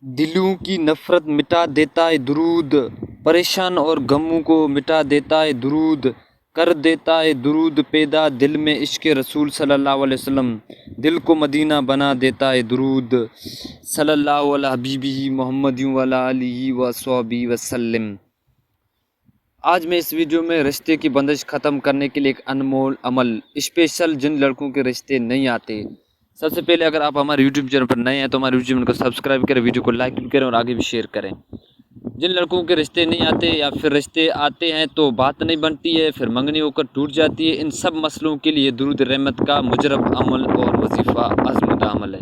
دلوں کی نفرت مٹا دیتا ہے درود، پریشان اور غموں کو مٹا دیتا ہے درود، کر دیتا ہے درود پیدا دل میں عشق رسول صلی اللہ علیہ وسلم، دل کو مدینہ بنا دیتا ہے درود، صلی اللہ علیہ حبیبہ محمد وعلی آلہ وصحبہ وسلم۔ آج میں اس ویڈیو میں رشتے کی بندش ختم کرنے کے لیے ایک انمول عمل اسپیشل جن لڑکوں کے رشتے نہیں آتے۔ سب سے پہلے اگر آپ ہمارے یوٹیوب چینل پر نئے ہیں تو ہمارے یوٹیوب چینل کو سبسکرائب کریں، ویڈیو کو لائک کریں اور آگے بھی شیئر کریں۔ جن لڑکوں کے رشتے نہیں آتے یا پھر رشتے آتے ہیں تو بات نہیں بنتی ہے، پھر منگنی ہو کر ٹوٹ جاتی ہے، ان سب مسئلوں کے لیے درود رحمت کا مجرب عمل اور وظیفہ آزمودہ عمل ہے۔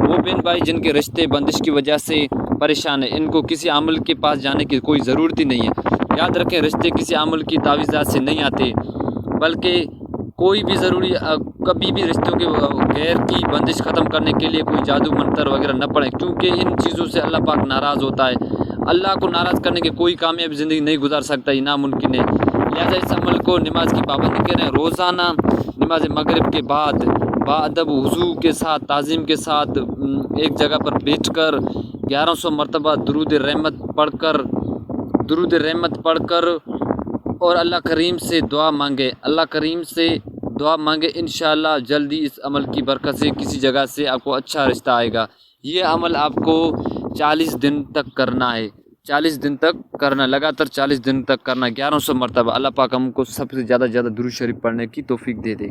وہ بہن بھائی جن کے رشتے بندش کی وجہ سے پریشان ہیں، ان کو کسی عمل کے پاس جانے کی کوئی ضرورت ہی نہیں ہے۔ یاد رکھیں، رشتے کسی عمل کی تعویذات سے نہیں آتے، بلکہ کوئی بھی ضروری کبھی بھی رشتوں کے غیر کی بندش ختم کرنے کے لیے کوئی جادو منتر وغیرہ نہ پڑھیں، کیونکہ ان چیزوں سے اللہ پاک ناراض ہوتا ہے۔ اللہ کو ناراض کرنے کے کوئی کامیاب زندگی نہیں گزار سکتا، یہ ناممکن ہے۔ لہٰذا اس عمل کو نماز کی پابندی کریں، روزانہ نماز مغرب کے بعد باادب وضو کے ساتھ تعظیم کے ساتھ ایک جگہ پر بیٹھ کر 1100 مرتبہ درود رحمت پڑھ کر اور اللہ کریم سے دعا مانگے، انشاءاللہ جلدی اس عمل کی برکت سے کسی جگہ سے آپ کو اچھا رشتہ آئے گا۔ یہ عمل آپ کو 40 دن تک کرنا ہے، 40 دن تک کرنا، لگاتار 40 دن تک کرنا 1100 مرتبہ۔ اللہ پاک ہم کو سب سے زیادہ درود شریف پڑھنے کی توفیق دے دے۔